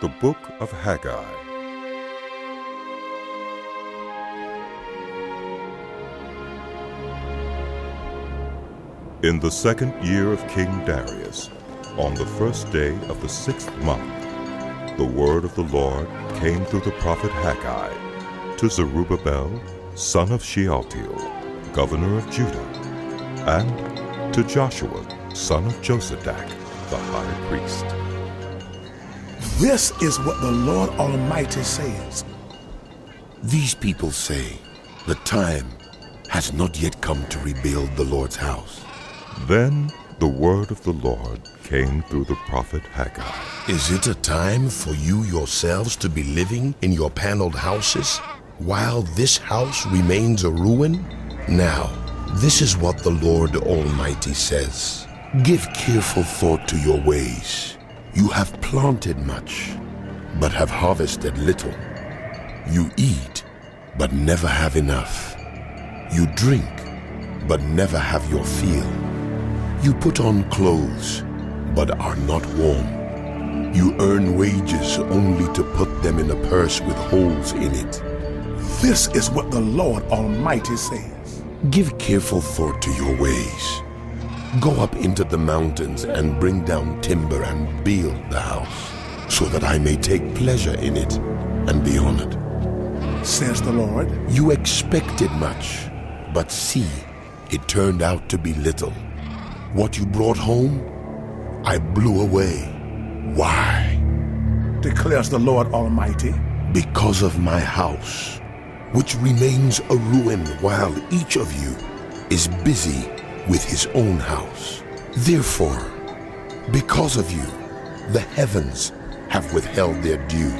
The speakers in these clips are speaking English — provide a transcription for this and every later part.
The Book of Haggai. In the second year of King Darius, on the first day of the 6th month, the word of the Lord came through the prophet Haggai to Zerubbabel, son of Shealtiel, governor of Judah, and to Joshua, son of Josadak, the high priest. This is what the Lord Almighty says. These people say, the time has not yet come to rebuild the Lord's house. Then the word of the Lord came through the prophet Haggai. Is it a time for you yourselves to be living in your paneled houses, while this house remains a ruin? Now, this is what the Lord Almighty says. Give careful thought to your ways. You have planted much, but have harvested little. You eat, but never have enough. You drink, but never have your fill. You put on clothes, but are not warm. You earn wages only to put them in a purse with holes in it. This is what the Lord Almighty says. Give careful thought to your ways. Go up into the mountains and bring down timber and build the house, so that I may take pleasure in it and be honored, says the Lord. You expected much, but see, it turned out to be little. What you brought home, I blew away. Why? Declares the Lord Almighty. Because of my house, which remains a ruin while each of you is busy with his own house. Therefore, because of you, the heavens have withheld their dew,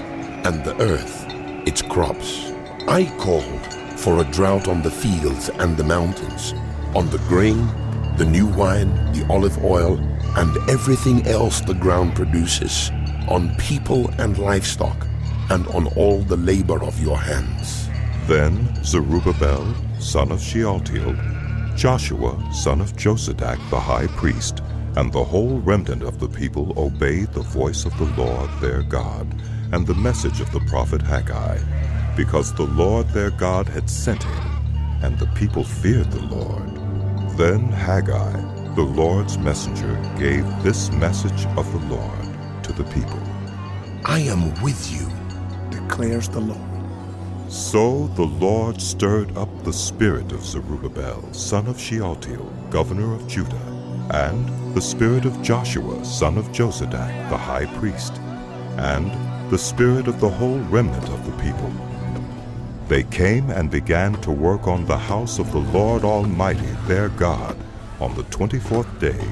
and the earth its crops. I called for a drought on the fields and the mountains, on the grain, the new wine, the olive oil, and everything else the ground produces, on people and livestock, and on all the labor of your hands. Then Zerubbabel, son of Shealtiel, Joshua, son of Josadak, the high priest, and the whole remnant of the people obeyed the voice of the Lord their God and the message of the prophet Haggai, because the Lord their God had sent him, and the people feared the Lord. Then Haggai, the Lord's messenger, gave this message of the Lord to the people. I am with you, declares the Lord. So the Lord stirred up the spirit of Zerubbabel, son of Shealtiel, governor of Judah, and the spirit of Joshua, son of Josadak, the high priest, and the spirit of the whole remnant of the people. They came and began to work on the house of the Lord Almighty, their God, on the 24th day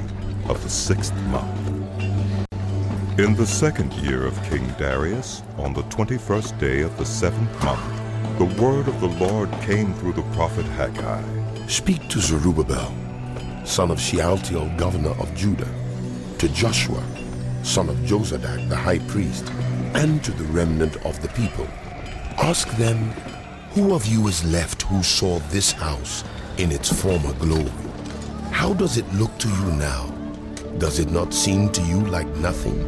of the 6th month. In the second year of King Darius, on the 21st day of the 7th month, the word of the Lord came through the prophet Haggai. Speak to Zerubbabel, son of Shealtiel, governor of Judah, to Joshua, son of Josadak, the high priest, and to the remnant of the people. Ask them, who of you is left who saw this house in its former glory? How does it look to you now? Does it not seem to you like nothing?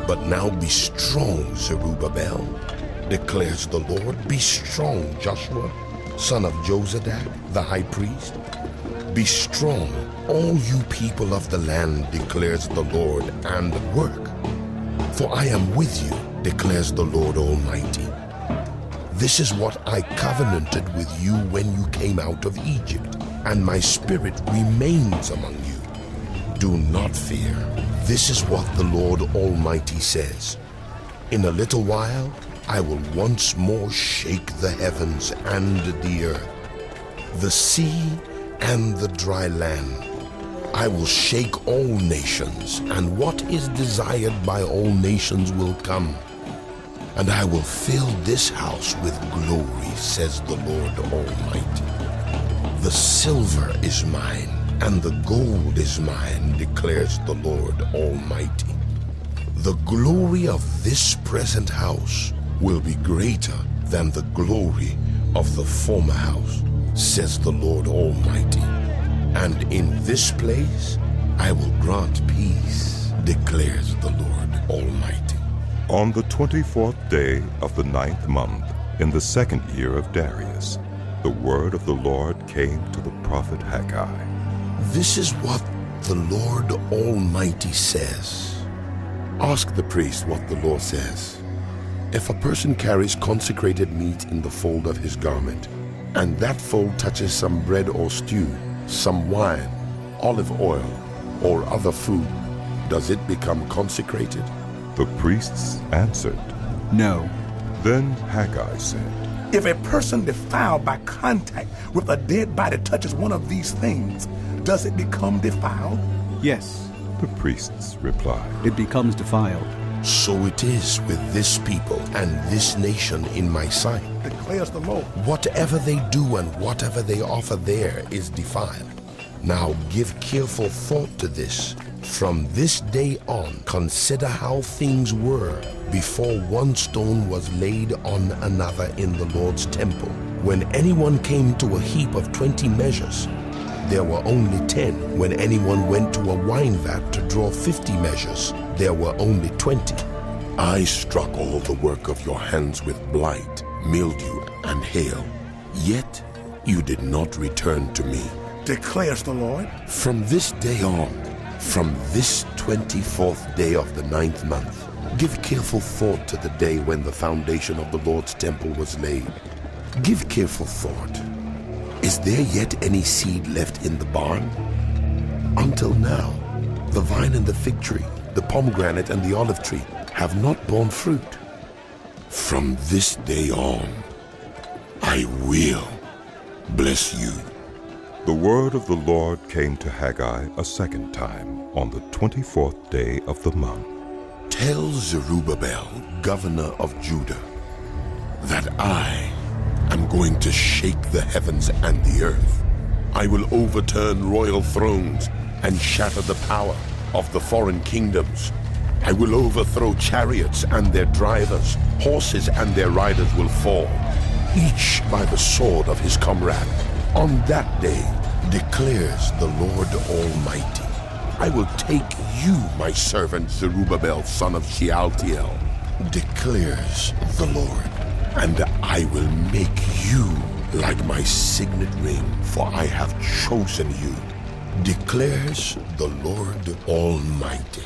But now be strong, Zerubbabel, declares the Lord. Be strong, Joshua, son of Josadak, the high priest. Be strong, all you people of the land, declares the Lord, and work. For I am with you, declares the Lord Almighty. This is what I covenanted with you when you came out of Egypt, and my spirit remains among you. Do not fear. This is what the Lord Almighty says. In a little while, I will once more shake the heavens and the earth, the sea and the dry land. I will shake all nations, and what is desired by all nations will come. And I will fill this house with glory, says the Lord Almighty. The silver is mine, and the gold is mine, declares the Lord Almighty. The glory of this present house will be greater than the glory of the former house, says the Lord Almighty. And in this place I will grant peace, declares the Lord Almighty. On the 24th day of the 9th month, in the 2nd year of Darius, the word of the Lord came to the prophet Haggai. This is what the Lord Almighty says. Ask the priest what the law says. If a person carries consecrated meat in the fold of his garment, and that fold touches some bread or stew, some wine, olive oil, or other food, does it become consecrated? The priests answered. No. Then Haggai said, If a person defiled by contact with a dead body touches one of these things, does it become defiled? Yes, the priests replied. it becomes defiled. So it is with this people and this nation in my sight. Declares the Lord. Whatever they do and whatever they offer there is defiled. Now give careful thought to this. From this day on, consider how things were before one stone was laid on another in the Lord's temple. When anyone came to a heap of 20 measures, there were only 10. When anyone went to a wine vat to draw 50 measures, there were only 20. I struck all the work of your hands with blight, mildew, and hail. Yet you did not return to me. Declares the Lord. From this day on, from this 24th day of the 9th month, give careful thought to the day when the foundation of the Lord's temple was laid. Give careful thought. Is there yet any seed left in the barn? Until now, the vine and the fig tree, the pomegranate and the olive tree have not borne fruit. From this day on, I will bless you. The word of the Lord came to Haggai a 2nd time on the 24th day of the month. Tell Zerubbabel, governor of Judah, that I am going to shake the heavens and the earth. I will overturn royal thrones and shatter the power of the foreign kingdoms. I will overthrow chariots and their drivers. Horses and their riders will fall, each by the sword of his comrade. On that day, declares the Lord Almighty, I will take you, my servant Zerubbabel, son of Shealtiel, declares the Lord, and I will make you like my signet ring, for I have chosen you, declares the Lord Almighty.